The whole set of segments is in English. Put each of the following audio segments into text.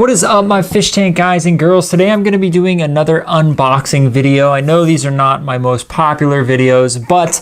What is up, my fish tank guys and girls? Today I'm going to be doing another unboxing video. I know these are not my most popular videos, but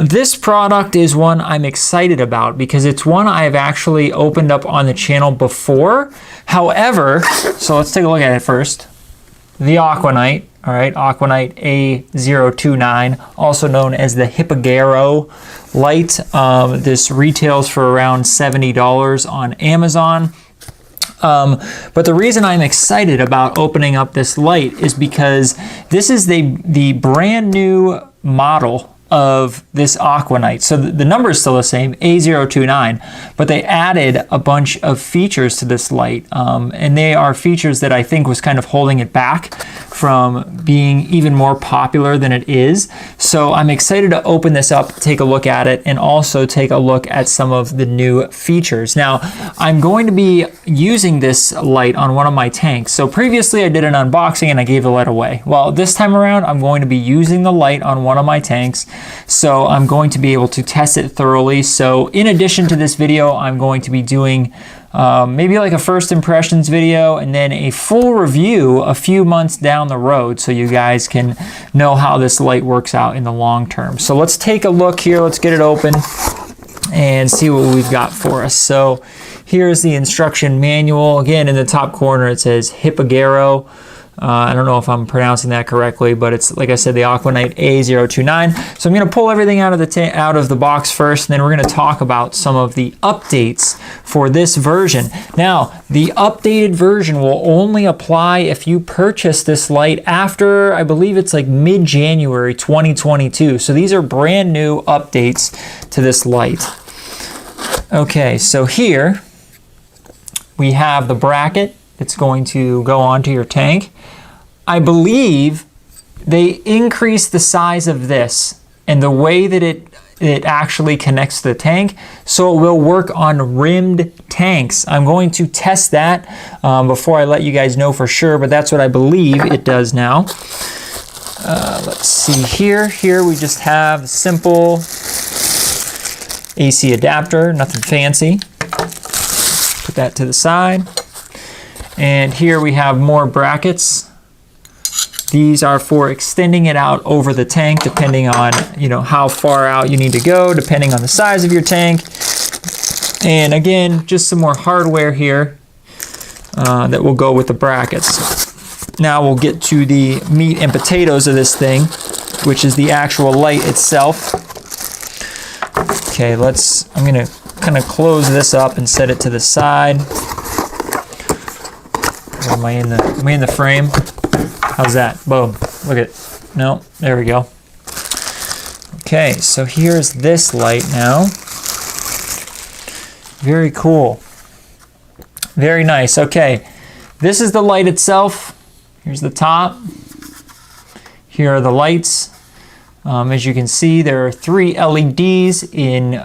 this product is one I'm excited about because it's one I've actually opened up on the channel before. However, so let's take a look at it first. The Aqua Knight, all right, Aqua Knight A029, also known as the Hipargero light. This retails for around $70 on Amazon. But the reason I'm excited about opening up this light is because this is the brand new model of this Aqua Knight. So the number is still the same, A029, but they added a bunch of features to this light. And they are features that I think was kind of holding it back from being even more popular than it is. So I'm excited to open this up, take a look at it, and also take a look at some of the new features. Now, I'm going to be using this light on one of my tanks. So previously I did an unboxing and I gave the light away. Well, this time around, I'm going to be using the light on one of my tanks. So I'm going to be able to test it thoroughly. So in addition to this video, I'm going to be doing maybe like a first impressions video and then a full review a few months down the road so you guys can know how this light works out in the long term. So let's take a look here. Let's get it open and see what we've got for us. So here's the instruction manual. Again, in the top corner it says Hipargero. I don't know if I'm pronouncing that correctly, but it's, like I said, the Aqua Knight A029. So I'm going to pull everything out of the box first, and then we're going to talk about some of the updates for this version. Now, the updated version will only apply if you purchase this light after, I believe it's like mid-January 2022. So these are brand new updates to this light. Okay, so here we have the bracket that's going to go onto your tank. I believe they increased the size of this and the way that it actually connects to the tank, so it will work on rimmed tanks. I'm going to test that before I let you guys know for sure, but that's what I believe it does now. Let's see here. Here we just have simple AC adapter, nothing fancy. Put that to the side. And here we have more brackets. These are for extending it out over the tank, depending on, how far out you need to go, depending on the size of your tank. And again, just some more hardware here that will go with the brackets. Now we'll get to the meat and potatoes of this thing, which is the actual light itself. Okay, I'm gonna kind of close this up and set it to the side. Am I in the frame? How's that? Boom. Look at it. No, there we go. Okay, so here's this light now. Very cool. Very nice. Okay, this is the light itself. Here's the top. Here are the lights. As you can see, there are three LEDs three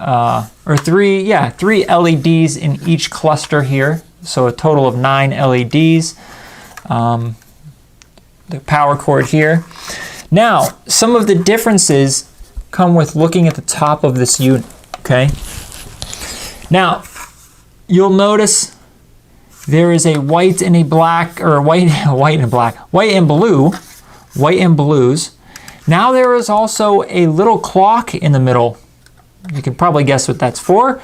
LEDs in each cluster here. So a total of 9 LEDs. The power cord here. Now, some of the differences come with looking at the top of this unit, okay? Now, you'll notice there is a white and a black, or white and black, white and blue, white and blues. Now there is also a little clock in the middle. You can probably guess what that's for.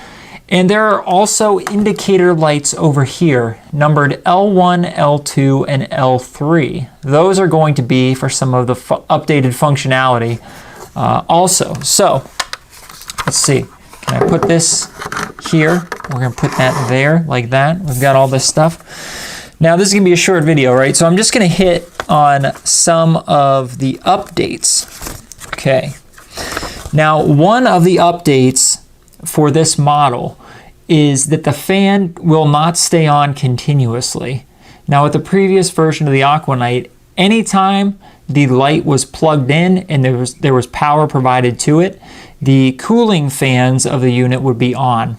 And there are also indicator lights over here, numbered L1, L2, and L3. Those are going to be for some of the updated functionality also. So, let's see. Can I put this here? We're going to put that there, like that. We've got all this stuff. Now, this is going to be a short video, right? So I'm just going to hit on some of the updates. Okay. Now, one of the updates for this model is that the fan will not stay on continuously. Now with the previous version of the Aqua Knight, anytime the light was plugged in and there was power provided to it, the cooling fans of the unit would be on.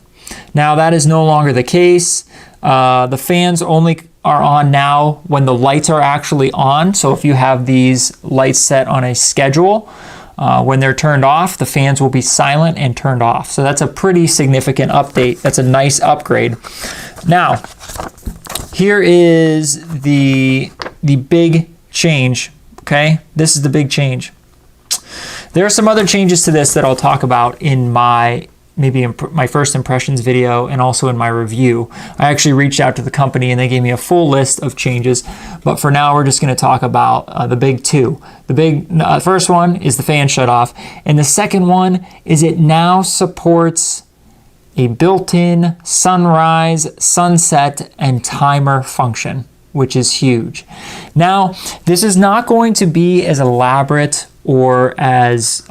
Now that is no longer the case. The fans only are on now when the lights are actually on. So if you have these lights set on a schedule, when they're turned off, the fans will be silent and turned off. So that's a pretty significant update. That's a nice upgrade. Now, here is the big change, okay? This is the big change. There are some other changes to this that I'll talk about in my my first impressions video and also in my review. I actually reached out to the company and they gave me a full list of changes, but for now we're just going to talk about the big two. The first one is the fan shut off, and the second one is it now supports a built-in sunrise, sunset, and timer function, which is huge. Now, this is not going to be as elaborate or as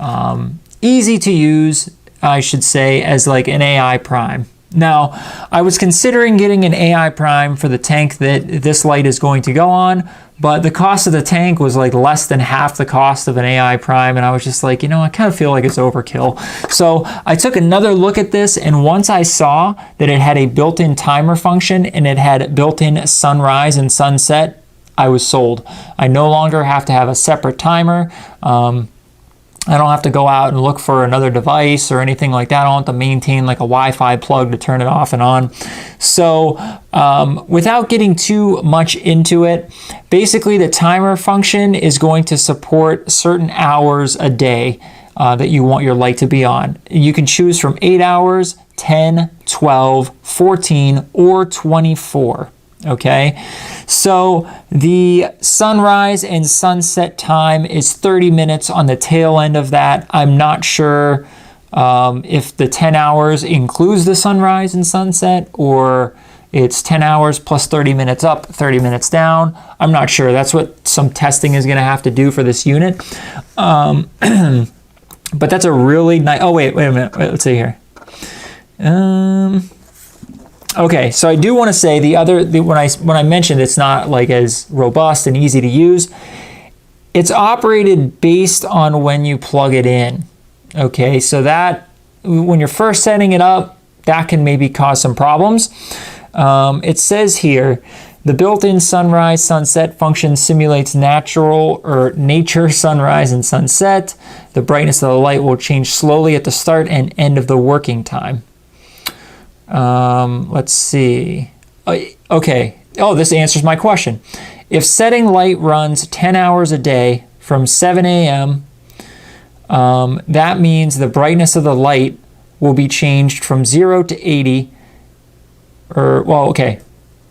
easy to use, I should say, as like an AI Prime. Now, I was considering getting an AI Prime for the tank that this light is going to go on, but the cost of the tank was like less than half the cost of an AI Prime, and I was just like, you know, I kind of feel like it's overkill. So I took another look at this, and once I saw that it had a built-in timer function and it had built-in sunrise and sunset, I was sold. I no longer have to have a separate timer. I don't have to go out and look for another device or anything like that. I don't have to maintain like a Wi-Fi plug to turn it off and on. So without getting too much into it, basically the timer function is going to support certain hours a day that you want your light to be on. You can choose from 8 hours, 10, 12, 14, or 24. Okay, so the sunrise and sunset time is 30 minutes on the tail end of that. I'm not sure if the 10 hours includes the sunrise and sunset, or it's 10 hours plus 30 minutes up, 30 minutes down. I'm not sure. That's what some testing is going to have to do for this unit. But that's a really nice... Oh, wait a minute. Let's see here. Okay, so I do want to say when I mentioned it's not like as robust and easy to use, it's operated based on when you plug it in. Okay, so that when you're first setting it up, that can maybe cause some problems. It says here, the built-in sunrise sunset function simulates nature sunrise and sunset. The brightness of the light will change slowly at the start and end of the working time. Let's see. Okay. Oh, this answers my question. If setting light runs 10 hours a day from 7 a.m., that means the brightness of the light will be changed from 0 to 80. Okay.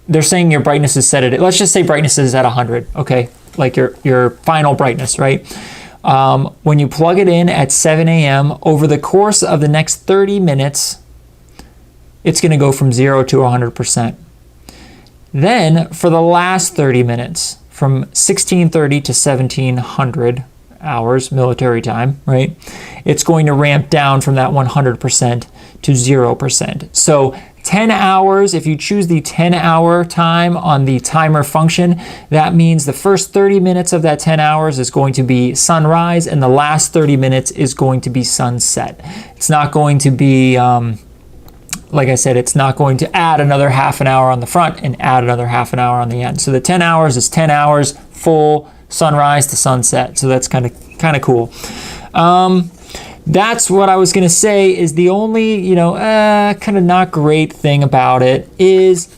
They're saying your brightness is set at, let's just say brightness is at 100. Okay. Like your final brightness, right? When you plug it in at 7 a.m., over the course of the next 30 minutes, it's going to go from 0 to 100%. Then for the last 30 minutes, from 1630 to 1700 hours, military time, right? It's going to ramp down from that 100% to 0%. So 10 hours, if you choose the 10-hour time on the timer function, that means the first 30 minutes of that 10 hours is going to be sunrise, and the last 30 minutes is going to be sunset. It's not going to be... like I said, it's not going to add another half an hour on the front and add another half an hour on the end. So the 10 hours is 10 hours full sunrise to sunset. So that's kind of cool. That's what I was going to say is the only, kind of not great thing about it is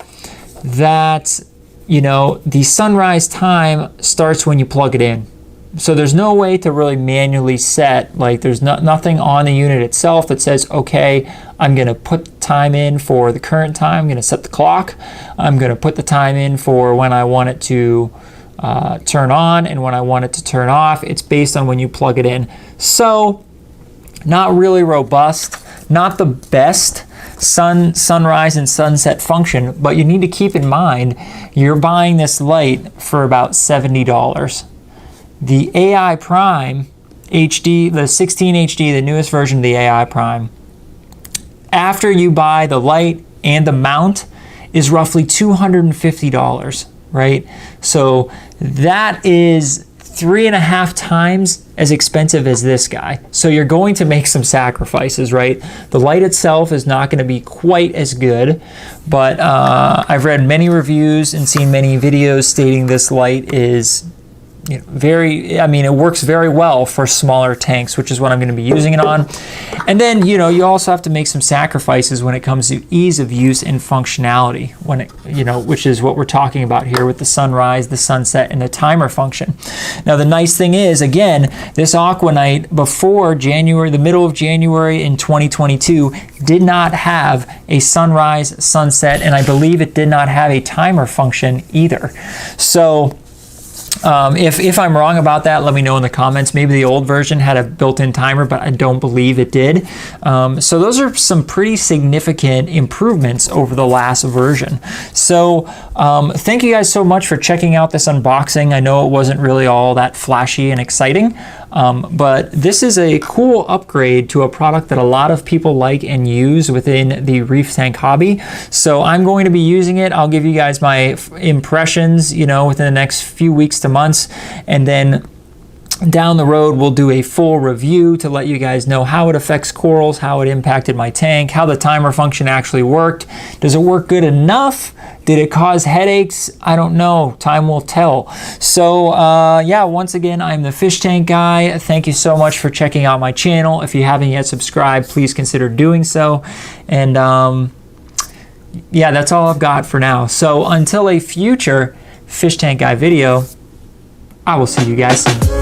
that, the sunrise time starts when you plug it in. So there's no way to really manually set, like there's nothing on the unit itself that says, okay, I'm going to put time in for the current time. I'm going to set the clock. I'm going to put the time in for when I want it to turn on and when I want it to turn off. It's based on when you plug it in. So not really robust, not the best sunrise and sunset function, but you need to keep in mind, you're buying this light for about $70. The AI Prime HD, the 16 HD, the newest version of the AI Prime, after you buy the light and the mount, is roughly $250, right? So that is 3.5 times as expensive as this guy. So you're going to make some sacrifices, right? The light itself is not going to be quite as good, but I've read many reviews and seen many videos stating this light is it works very well for smaller tanks, which is what I'm going to be using it on. And then, you also have to make some sacrifices when it comes to ease of use and functionality, which is what we're talking about here with the sunrise, the sunset, and the timer function. Now, the nice thing is, again, this Aqua Knight before the middle of January in 2022 did not have a sunrise, sunset, and I believe it did not have a timer function either. So if I'm wrong about that, let me know in the comments. Maybe the old version had a built-in timer, but I don't believe it did. So those are some pretty significant improvements over the last version. So thank you guys so much for checking out this unboxing. I know it wasn't really all that flashy and exciting, but this is a cool upgrade to a product that a lot of people like and use within the reef tank hobby. So I'm going to be using it. I'll give you guys my impressions, within the next few weeks to months, and then down the road we'll do a full review to let you guys know how it affects corals, how it impacted my tank, how the timer function actually worked. Does it work good enough? Did it cause headaches? I don't know. Time will tell. So yeah, once again, I'm the fish tank guy. Thank you so much for checking out my channel. If you haven't yet subscribed, please consider doing so. And yeah, that's all I've got for now. So until a future fish tank guy video, I will see you guys soon.